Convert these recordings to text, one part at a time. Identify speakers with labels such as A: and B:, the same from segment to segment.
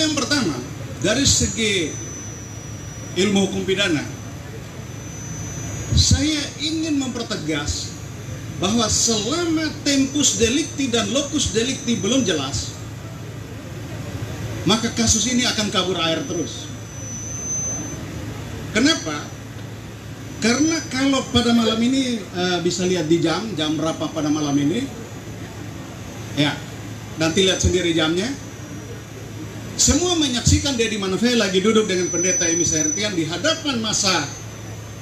A: yang pertama, dari segi ilmu hukum pidana, saya ingin mempertegas bahwa selama tempus delicti dan locus delicti belum jelas, maka kasus ini akan kabur air terus. Kenapa? Karena kalau pada malam ini bisa lihat di jam berapa pada malam ini, ya, nanti lihat sendiri jamnya. Semua menyaksikan Deddy Manovel lagi duduk dengan pendeta Emi Sahertian di hadapan masa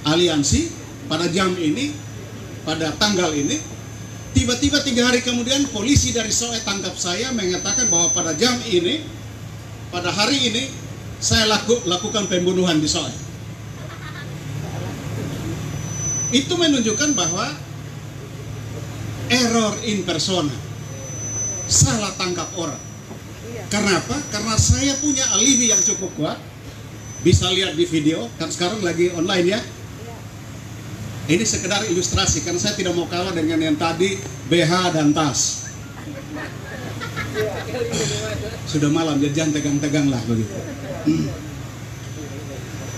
A: aliansi pada jam ini, pada tanggal ini. Tiba-tiba 3 hari kemudian polisi dari SOE tangkap saya, mengatakan bahwa pada jam ini, pada hari ini saya lakukan pembunuhan di SOE. Itu menunjukkan bahwa error in persona, salah tangkap orang. Karena apa? Karena saya punya alibi yang cukup kuat. Bisa lihat di video, kan sekarang lagi online ya. Ini sekedar ilustrasi, karena saya tidak mau kalah dengan yang tadi BH dan tas. Sudah malam, jadi jangan tegang-tegang lah begitu.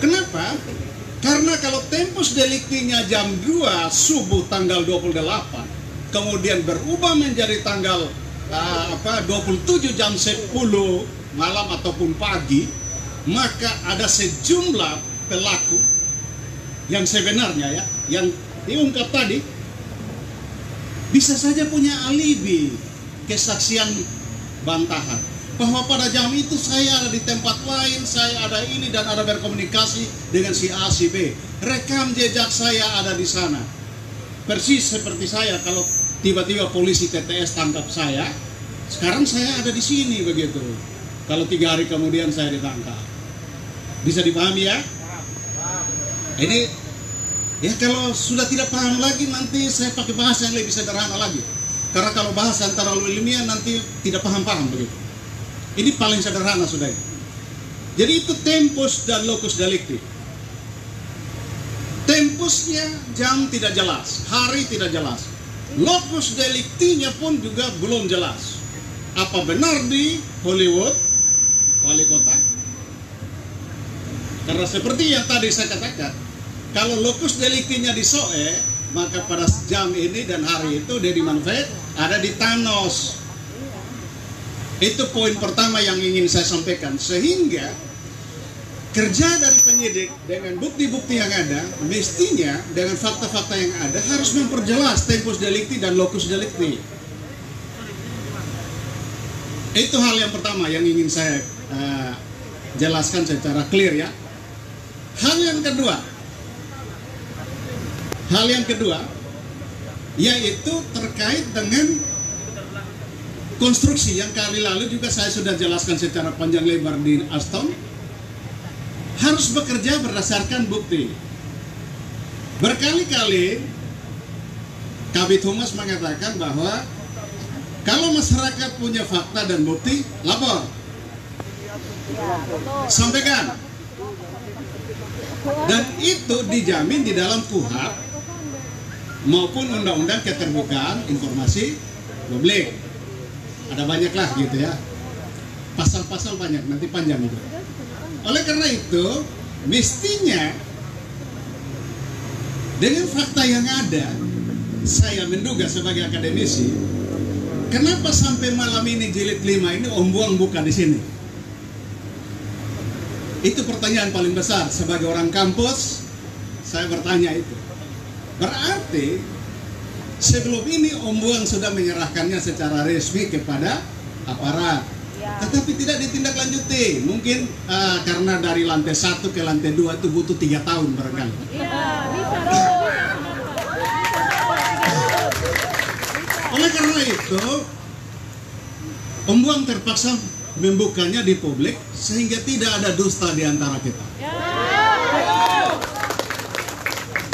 A: Kenapa? Karena kalau tempus deliktinya jam 2 subuh tanggal 28, kemudian berubah menjadi tanggal 27 jam 10 malam ataupun pagi, maka ada sejumlah pelaku yang sebenarnya ya, yang diungkap tadi bisa saja punya alibi kesaksian bantahan bahwa pada jam itu saya ada di tempat lain, saya ada ini dan ada berkomunikasi dengan si A, si B. Rekam jejak saya ada di sana. Persis seperti saya kalau tiba-tiba polisi TTS tangkap saya, sekarang saya ada di sini begitu. Kalau 3 hari kemudian saya ditangkap, bisa dipahami ya? Ini ya, kalau sudah tidak paham lagi nanti saya pakai bahasa yang lebih sederhana lagi. Karena kalau bahasa yang terlalu ilmiah nanti tidak paham-paham begitu. Ini paling sederhana sudah. Jadi itu tempus dan locus delicti. Tempusnya jam tidak jelas, hari tidak jelas. Locus delictinya pun juga belum jelas. Apa benar di Hollywood, wali kota? Karena seperti yang tadi saya katakan, kalau locus delictinya di SOE, maka pada jam ini dan hari itu Deddy Manovel ada di Thanos. Itu poin pertama yang ingin saya sampaikan. Sehingga kerja dari penyidik dengan bukti-bukti yang ada, mestinya dengan fakta-fakta yang ada harus memperjelas tempus delicti dan locus delicti. Itu hal yang pertama yang ingin saya jelaskan secara clear ya. Hal yang kedua yaitu terkait dengan konstruksi yang kali lalu juga saya sudah jelaskan secara panjang lebar di Aston. Harus bekerja berdasarkan bukti. Berkali-kali Kabid Humas mengatakan bahwa kalau masyarakat punya fakta dan bukti, lapor, sampaikan. Dan itu dijamin di dalam KUHP maupun Undang-Undang Keterbukaan Informasi Publik. Ada banyak lah gitu ya. Pasal-pasal banyak, nanti panjang itu. Oleh karena itu, mestinya dengan fakta yang ada, saya menduga sebagai akademisi, kenapa sampai malam ini jilid 5 ini Om Buang buka di sini? Itu pertanyaan paling besar sebagai orang kampus. Saya bertanya itu. Berarti sebelum ini Om Buang sudah menyerahkannya secara resmi kepada aparat. Tetapi tidak ditindaklanjuti. Mungkin karena dari lantai 1 ke lantai 2 itu butuh 3 tahun barangkali. Oleh karena itu, Om Buang terpaksa membukanya di publik sehingga tidak ada dusta di antara kita.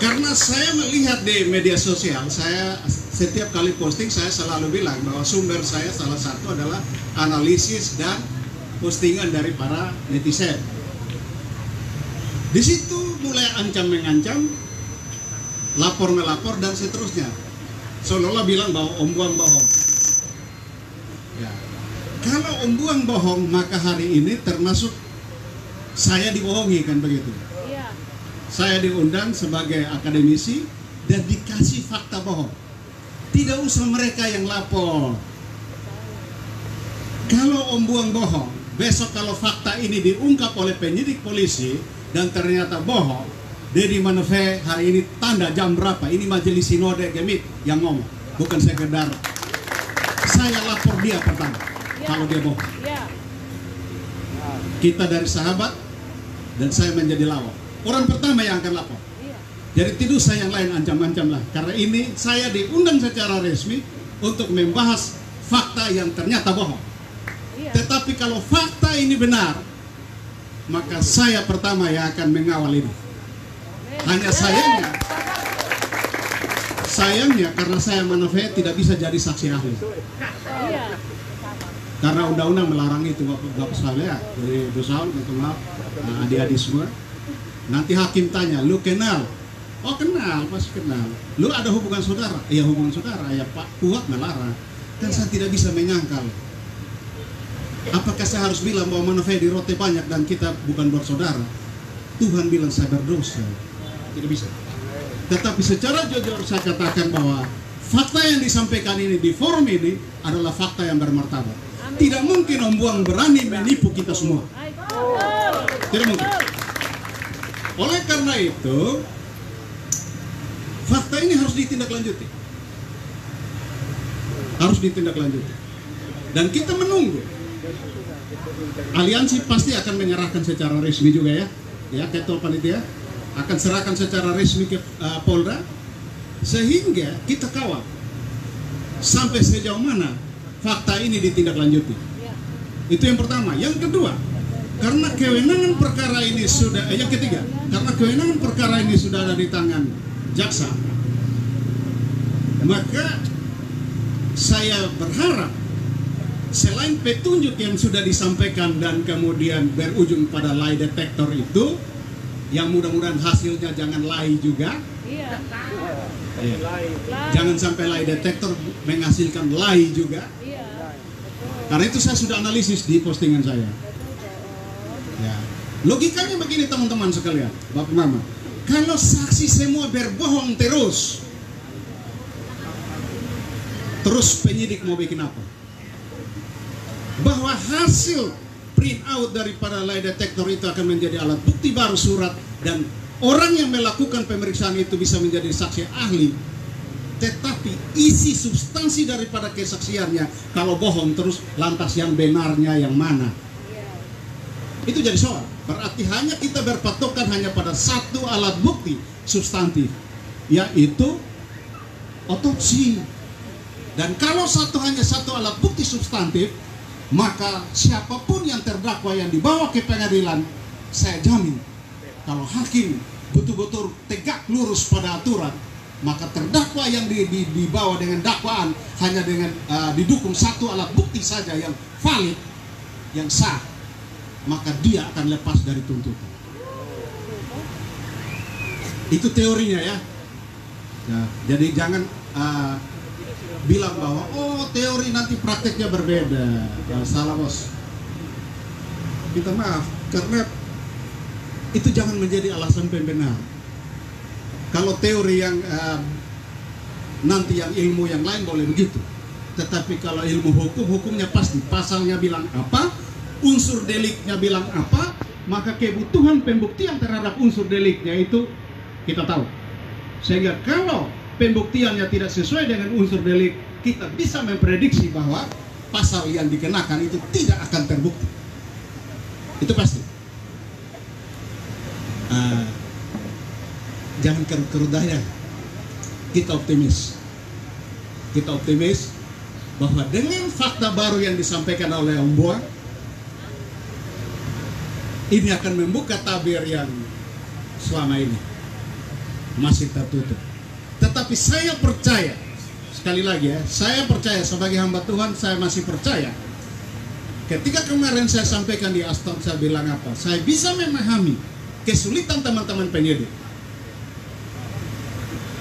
A: Karena saya melihat di media sosial, saya setiap kali posting saya selalu bilang bahwa sumber saya salah satu adalah analisis dan postingan dari para netizen. Di situ mulai ancam-mengancam, lapor-melapor dan seterusnya. Seolah-olah bilang bahwa Om Buang bohong. Ya. Kalau Om Buang bohong, maka hari ini termasuk saya dibohongi, kan begitu.
B: Iya.
A: Saya diundang sebagai akademisi dan dikasih fakta bohong. Tidak usah mereka yang lapor. Kalau Om Buang bohong, besok kalau fakta ini diungkap oleh penyidik polisi dan ternyata bohong, Dedi Manove hari ini tanda jam berapa? Ini majelis sinode gemit yang ngomong, bukan sekedar saya lapor dia pertama. Kalau dia bohong, kita dari sahabat dan saya menjadi lawan. Orang pertama yang akan lapor. Jadi tidak usah yang lain ancam-ancam lah. Karena ini saya diundang secara resmi untuk membahas fakta yang ternyata bohong. Tetapi kalau fakta ini benar, maka saya pertama yang akan mengawal ini. Hanya sayangnya karena saya Manove tidak bisa jadi saksi ahli. Karena undang-undang melarang itu, Bapak saya. Jadi dosa untuk maaf adik-adik semua. Nanti hakim tanya, lu kenal? Oh kenal, pasti kenal. Lu ada hubungan saudara? Iya hubungan saudara. Ya Pak Kuat melarang. Kan saya tidak bisa menyangkal. Apakah saya harus bilang bahwa Manove di rote banyak dan kita bukan bersaudara? Tuhan bilang saya berdosa. Tidak bisa. Tetapi secara jujur saya katakan bahwa fakta yang disampaikan ini di forum ini adalah fakta yang bermartabat. Tidak mungkin Om Buang berani menipu kita semua. Tidak mungkin. Oleh karena itu, fakta ini harus ditindaklanjuti. Harus ditindaklanjuti. Dan kita menunggu. Aliansi pasti akan menyerahkan secara resmi juga ya. Ya, ketua panitia akan serahkan secara resmi ke Polda, sehingga kita kawal sampai sejauh mana fakta ini ditindaklanjuti. Itu yang pertama. Yang kedua, karena kewenangan perkara ini sudah yang ketiga, karena kewenangan perkara ini sudah ada di tangan jaksa, maka saya berharap selain petunjuk yang sudah disampaikan dan kemudian berujung pada lie detector itu, yang mudah-mudahan hasilnya jangan lie juga. Iya. Jangan sampai lie detector menghasilkan lie juga. Iya. Karena itu saya sudah analisis di postingan saya. Ya. Logikanya begini teman-teman sekalian, Bapak Mama. Kalau saksi semua berbohong terus penyidik mau bikin apa? Bahwa hasil print out daripada lie detector itu akan menjadi alat bukti baru surat dan orang yang melakukan pemeriksaan itu bisa menjadi saksi ahli. Tetapi isi substansi daripada kesaksiannya kalau bohong terus, lantas yang benarnya yang mana? Itu jadi soal. Berarti hanya kita berpatokan hanya pada satu alat bukti substantif, yaitu otopsi. Dan kalau hanya satu alat bukti substantif, maka siapapun yang terdakwa yang dibawa ke pengadilan, saya jamin kalau hakim betul-betul tegak lurus pada aturan, maka terdakwa yang dibawa dengan dakwaan hanya dengan didukung satu alat bukti saja yang valid, yang sah, maka dia akan lepas dari tuntutan. Itu teorinya ya. Nah, jadi jangan bilang bahwa oh teori nanti prakteknya berbeda. Nah, salah bos. Minta maaf karena itu jangan menjadi alasan pembenar. Kalau teori yang nanti yang ilmu yang lain boleh begitu. Tetapi kalau ilmu hukum, hukumnya pasti pasalnya bilang apa, unsur deliknya bilang apa, maka kebutuhan pembuktian terhadap unsur deliknya itu kita tahu. Sehingga kalau pembuktiannya tidak sesuai dengan unsur delik, kita bisa memprediksi bahwa pasal yang dikenakan itu tidak akan terbukti. Itu pasti. Jangan kerut-kerut daya. Kita optimis. Kita optimis bahwa dengan fakta baru yang disampaikan oleh Om Buang, ini akan membuka tabir yang selama ini masih tertutup. Tetapi saya percaya, sekali lagi ya, saya percaya sebagai hamba Tuhan, saya masih percaya. Ketika kemarin saya sampaikan di Aston, saya bilang apa? Saya bisa memahami kesulitan teman-teman penyidik.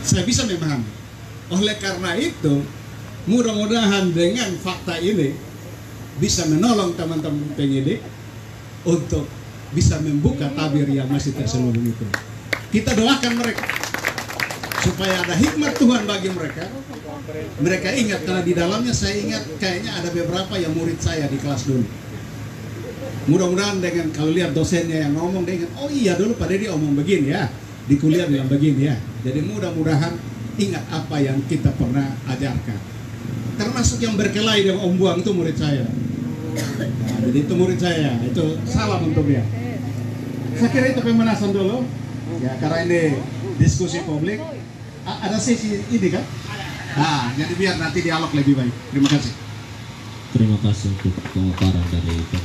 A: Saya bisa memahami. Oleh karena itu, mudah-mudahan dengan fakta ini bisa menolong teman-teman penyidik untuk bisa membuka tabir yang masih terselubung itu. Kita doakan mereka supaya ada hikmat Tuhan bagi mereka. Mereka ingat, karena di dalamnya saya ingat kayaknya ada beberapa yang murid saya di kelas dulu. Mudah-mudahan dengan kalau lihat dosennya yang ngomong, dia ingat, oh iya dulu Pak Dedi omong begini ya, di kuliah bilang begini ya. Jadi mudah-mudahan ingat apa yang kita pernah ajarkan. Termasuk yang berkelahi dengan Om Buang itu murid saya. Nah, jadi itu murid saya, itu salam untuk dia. Saya kira itu pemanasan dulu. Ya, karena ini diskusi publik. Ada sesi ini kan? Nah, jadi biar nanti dialog lebih baik. Terima kasih.
B: Terima kasih untuk pemaparan dari Pak